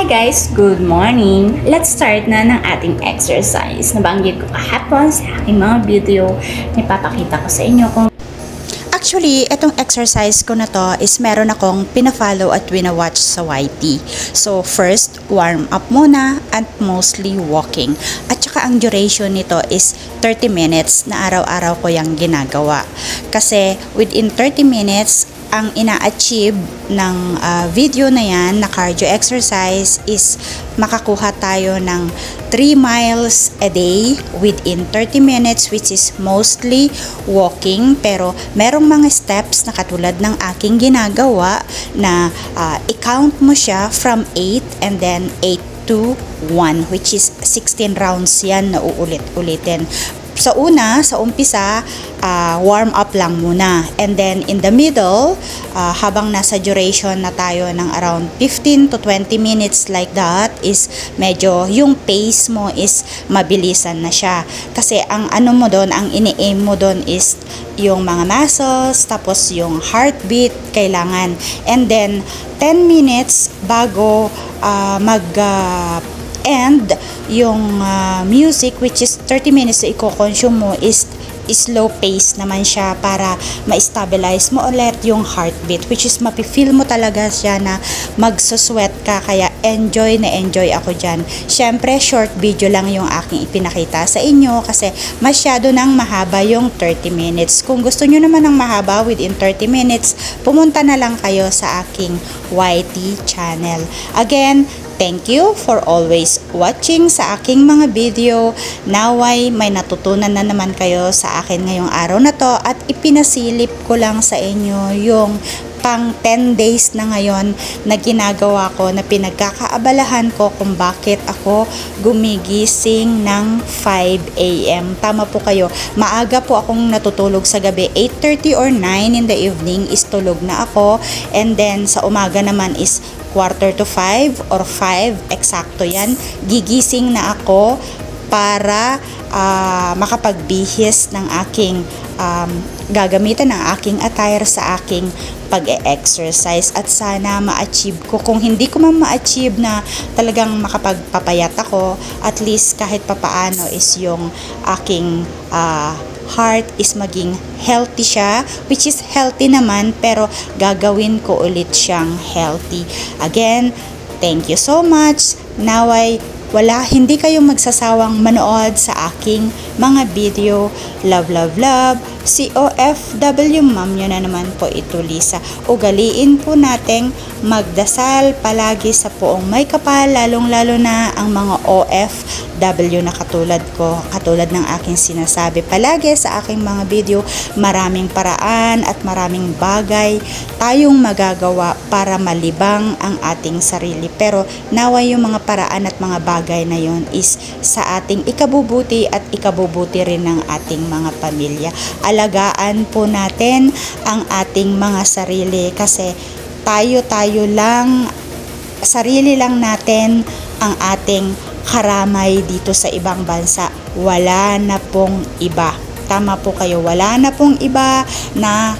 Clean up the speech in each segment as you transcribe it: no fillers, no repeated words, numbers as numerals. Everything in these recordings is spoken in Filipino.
Hi guys! Good morning! Let's start na ng ating exercise. Nabanggit ko kahapon sa aking mga video. May papakita ko sa inyo kung Actually, itong exercise ko na to is meron akong pina-follow at wina-watch sa YT. So, first, warm up muna and mostly walking. At saka ang duration nito is 30 minutes na araw-araw ko yung ginagawa. Kasi within 30 minutes, ang ina-achieve ng video na yan na cardio exercise is makakuha tayo ng 3 miles a day within 30 minutes, which is mostly walking, pero merong mga steps na katulad ng aking ginagawa na i-count mo siya from 8 and then 8 to 1, which is 16 rounds yan na uulit-ulitin. Sa umpisa, warm up lang muna. And then, in the middle, habang nasa duration na tayo ng around 15 to 20 minutes like that, is medyo yung pace mo is mabilisan na siya. Kasi ang ano mo doon, ang ini-aim mo doon is yung mga muscles, tapos yung heartbeat, kailangan. And then, 10 minutes bago and yung music, which is 30 minutes na i-consume mo, is slow pace naman siya para ma-stabilize mo ulit yung heartbeat, which is mapifeel mo talaga siya na magsusweat ka, kaya enjoy na enjoy ako dyan. Syempre, short video lang yung aking ipinakita sa inyo kasi masyado nang mahaba yung 30 minutes. Kung gusto nyo naman ng mahaba within 30 minutes, pumunta na lang kayo sa aking YT channel. Again, thank you for always watching sa aking mga video. Naway may natutunan na naman kayo sa akin ngayong araw na to at ipinasilip ko lang sa inyo yung pang 10 days na ngayon na ginagawa ko, na pinagkakaabalahan ko kung bakit ako gumigising ng 5 a.m. Tama po kayo, maaga po akong natutulog sa gabi. 8:30 or 9 in the evening is tulog na ako, and then sa umaga naman is 4:45 or 5, eksakto yan, gigising na ako para makapagbihis ng aking gagamitan ng aking attire sa aking pag-e-exercise, at sana ma-achieve ko. Kung hindi ko man ma-achieve na talagang makapagpapayat ako, at least kahit papaano is yung aking heart is maging healthy siya, which is healthy naman, pero gagawin ko ulit siyang healthy. Again, thank you so much. Naway hindi kayong magsasawang manood sa aking mga video. Love, love, love. COFW, ma'am nyo na naman po ito, Lisa. Ugaliin po nating magdasal palagi sa poong may kapal, lalong-lalo na ang mga OFW na katulad ko, katulad ng aking sinasabi palagi sa aking mga video. Maraming paraan at maraming bagay tayong magagawa para malibang ang ating sarili. Pero naway yung mga paraan at mga bagay na yon is sa ating ikabubuti at ikabubuti rin ng ating mga pamilya. Alagaan po natin ang ating mga sarili kasi tayo lang, sarili lang natin ang ating karamay dito sa ibang bansa. Wala na pong iba. Tama po kayo, wala na pong iba na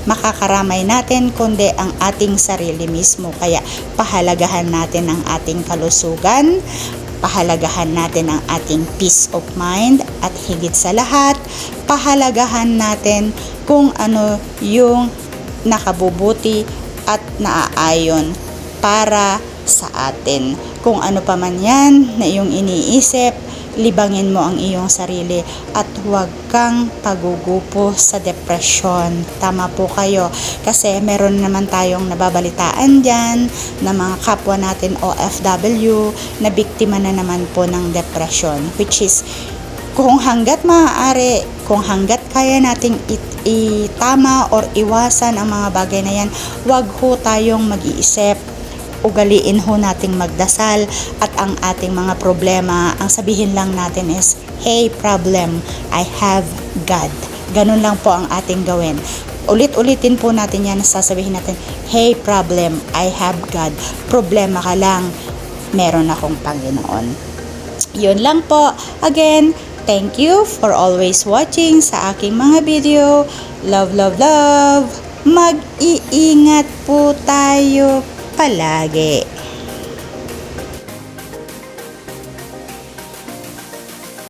makakaramay natin kundi ang ating sarili mismo. Kaya pahalagahan natin ang ating kalusugan, pahalagahan natin ang ating peace of mind, at higit sa lahat, pahalagahan natin kung ano yung nakabubuti at naaayon para sa atin. Kung ano pa man yan na iyong iniisip, libangin mo ang iyong sarili at huwag kang pagugupo sa depresyon. Tama po kayo, kasi meron naman tayong nababalitaan dyan na mga kapwa natin OFW na biktima na naman po ng depression, which is kung hanggat maaari, kung hanggat kaya nating itama or iwasan ang mga bagay na yan, huwag ho tayong mag-iisip. Ugaliin ho nating magdasal, at ang ating mga problema, ang sabihin lang natin is, hey problem, I have God. Ganun lang po ang ating gawin. Ulit-ulitin po natin yan, sasabihin natin, hey problem, I have God. Problema ka lang, meron akong Panginoon. Yun lang po. Again, thank you for always watching sa aking mga video. Love, love, love. Mag-iingat po tayo palagi.